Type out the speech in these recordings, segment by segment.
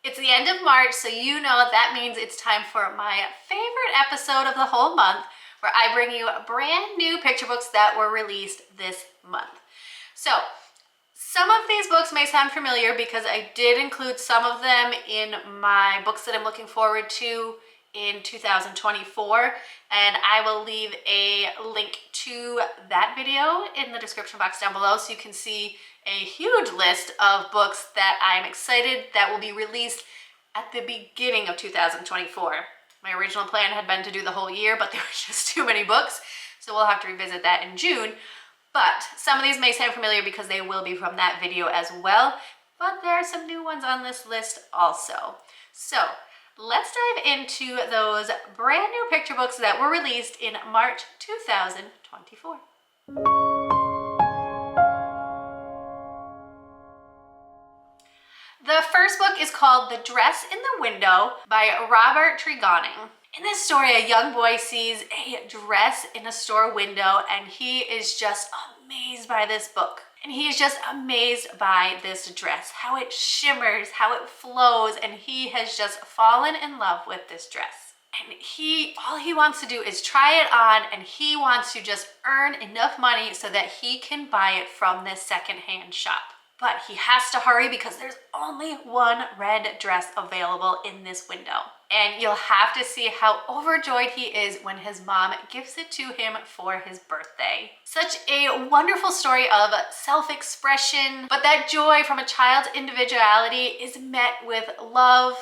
It's the end of March, so you know that means it's time for my favorite episode of the whole month, where I bring you brand new picture books that were released this month. So, some of these books may sound familiar because I did include some of them in my books that I'm looking forward to in 2024, and I will leave a link to that video in the description box down below so you can see a huge list of books that I'm excited that will be released at the beginning of 2024. My original plan had been to do the whole year, but there were just too many books, so we'll have to revisit that in June. But some of these may sound familiar because they will be from that video as well, but there are some new ones on this list also. So let's dive into those brand new picture books that were released in March 2024. The first book is called The Dress in the Window by Robert Tregonning. In this story, a young boy sees a dress in a store window and he is just amazed by this book. And he is just amazed by this dress, how it shimmers, how it flows, and he has just fallen in love with this dress. And all he wants to do is try it on, and he wants to just earn enough money so that he can buy it from this secondhand shop. But he has to hurry because there's only one red dress available in this window. And you'll have to see how overjoyed he is when his mom gives it to him for his birthday. Such a wonderful story of self-expression, but that joy from a child's individuality is met with love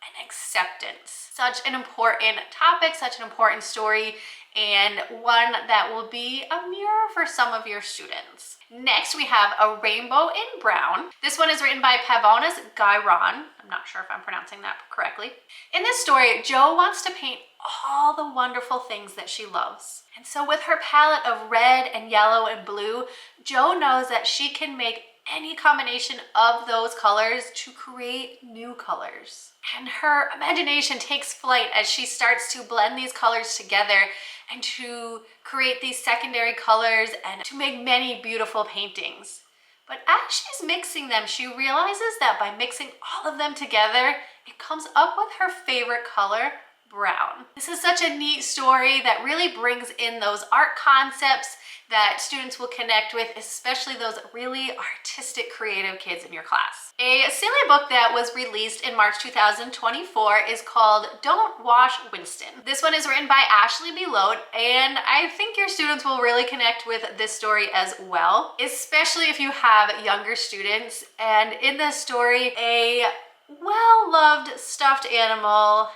and acceptance. Such an important topic, such an important story, and one that will be a mirror for some of your students. Next, we have A Rainbow in Brown. This one is written by Pavonis Gairon. I'm not sure if I'm pronouncing that correctly. In this story, Jo wants to paint all the wonderful things that she loves. And so with her palette of red and yellow and blue, Jo knows that she can make any combination of those colors to create new colors. And her imagination takes flight as she starts to blend these colors together and to create these secondary colors and to make many beautiful paintings. But as she's mixing them, she realizes that by mixing all of them together, it comes up with her favorite color, brown. This is such a neat story that really brings in those art concepts that students will connect with, especially those really artistic, creative kids in your class. A silly book that was released in March 2024 is called Don't Wash Winston. This one is written by Ashley Belote, and I think your students will really connect with this story as well, especially if you have younger students. And in this story, a well-loved stuffed animal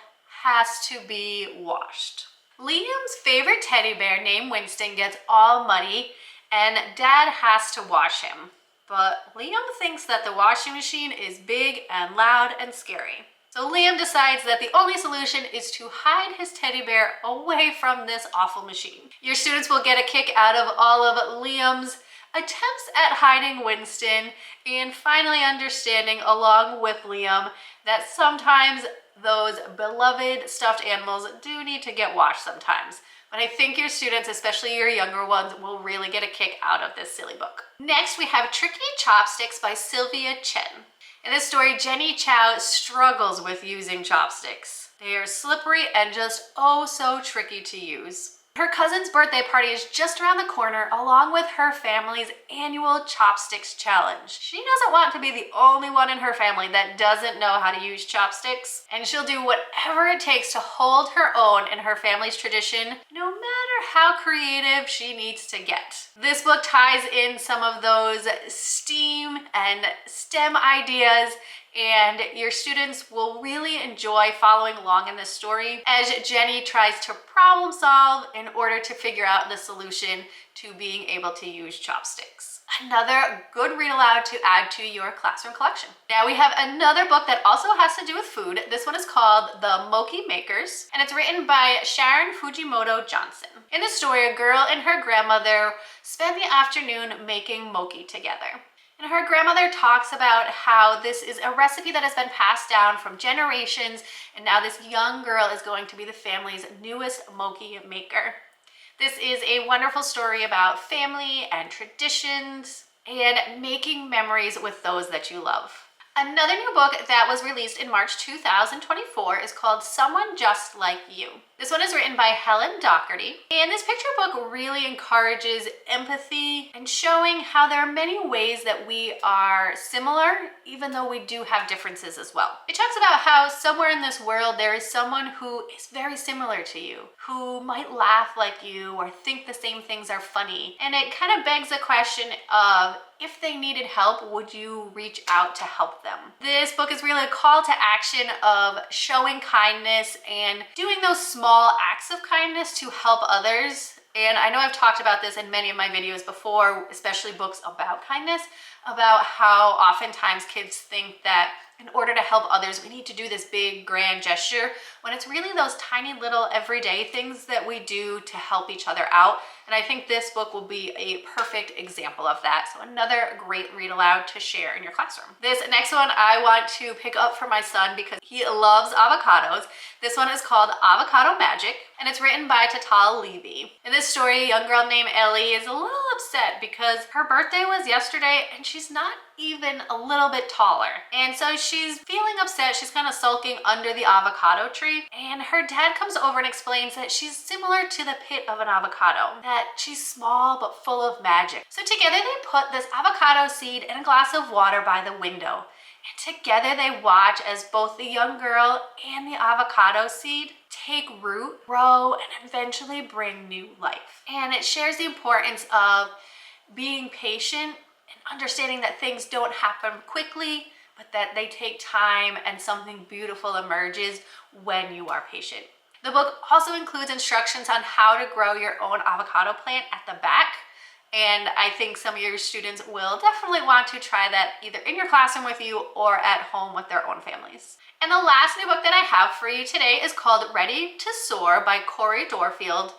has to be washed. Liam's favorite teddy bear named Winston gets all muddy and Dad has to wash him. But Liam thinks that the washing machine is big and loud and scary. So Liam decides that the only solution is to hide his teddy bear away from this awful machine. Your students will get a kick out of all of Liam's attempts at hiding Winston and finally understanding along with Liam that sometimes those beloved stuffed animals do need to get washed sometimes. But I think your students, especially your younger ones, will really get a kick out of this silly book. Next, we have Tricky Chopsticks by Sylvia Chen. In this story, Jenny Chow struggles with using chopsticks. They are slippery and just oh so tricky to use. Her cousin's birthday party is just around the corner, along with her family's annual Chopsticks challenge. She doesn't want to be the only one in her family that doesn't know how to use chopsticks, and she'll do whatever it takes to hold her own in her family's tradition, no matter how creative she needs to get. This book ties in some of those STEAM and STEM ideas, and your students will really enjoy following along in this story as Jenny tries to problem solve in order to figure out the solution to being able to use chopsticks. Another good read aloud to add to your classroom collection. Now we have another book that also has to do with food. This one is called The Moi Makers, and it's written by Sharon Fujimoto Johnson. In the story, a girl and her grandmother spend the afternoon making mochi together. And her grandmother talks about how this is a recipe that has been passed down from generations, and now this young girl is going to be the family's newest mochi maker. This is a wonderful story about family and traditions and making memories with those that you love. Another new book that was released in March 2024 is called Someone Just Like You. This one is written by Helen Doherty, and this picture book really encourages empathy and showing how there are many ways that we are similar, even though we do have differences as well. It talks about how somewhere in this world there is someone who is very similar to you, who might laugh like you or think the same things are funny. And it kind of begs the question of, if they needed help, would you reach out to help them? This book is really a call to action of showing kindness and doing those small acts of kindness to help others. And I know I've talked about this in many of my videos before, especially books about kindness, about how oftentimes kids think that in order to help others, we need to do this big grand gesture, when it's really those tiny little everyday things that we do to help each other out. And I think this book will be a perfect example of that. So another great read aloud to share in your classroom. This next one I want to pick up for my son because he loves avocados. This one is called Avocado Magic, and it's written by Tatal Levy. In this story, a young girl named Ellie is a little upset because her birthday was yesterday and she's not even a little bit taller. And so she's feeling upset. She's kind of sulking under the avocado tree. And her dad comes over and explains that she's similar to the pit of an avocado, that she's small but full of magic. So together they put this avocado seed in a glass of water by the window. And together they watch as both the young girl and the avocado seed take root, grow, and eventually bring new life. And it shares the importance of being patient and understanding that things don't happen quickly, but that they take time and something beautiful emerges when you are patient. The book also includes instructions on how to grow your own avocado plant at the back. And I think some of your students will definitely want to try that either in your classroom with you or at home with their own families. And the last new book that I have for you today is called Ready to Soar by Corey Dorfield.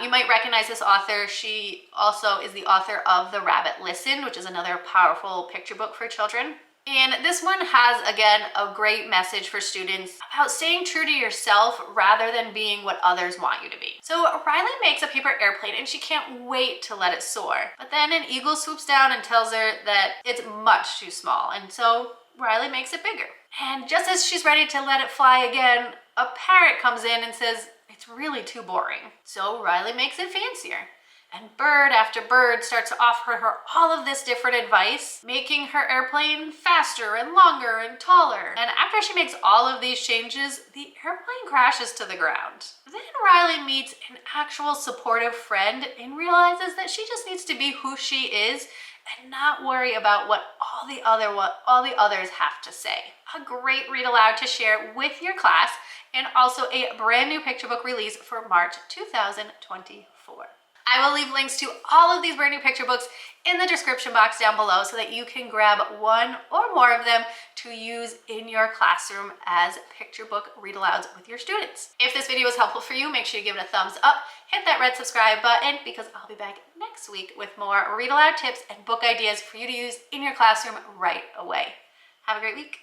You might recognize this author. She also is the author of The Rabbit Listened, which is another powerful picture book for children. And this one has, again, a great message for students about staying true to yourself rather than being what others want you to be. So Riley makes a paper airplane and she can't wait to let it soar. But then an eagle swoops down and tells her that it's much too small. And so Riley makes it bigger. And just as she's ready to let it fly again, a parrot comes in and says, it's really too boring. So Riley makes it fancier. And bird after bird starts to offer her all of this different advice, making her airplane faster and longer and taller. And after she makes all of these changes, the airplane crashes to the ground. Then Riley meets an actual supportive friend and realizes that she just needs to be who she is and not worry about what all the others have to say. A great read aloud to share with your class, and also a brand new picture book release for March 2024. I will leave links to all of these brand new picture books in the description box down below so that you can grab one or more of them to use in your classroom as picture book read alouds with your students. If this video was helpful for you, make sure you give it a thumbs up, hit that red subscribe button, because I'll be back next week with more read aloud tips and book ideas for you to use in your classroom right away. Have a great week.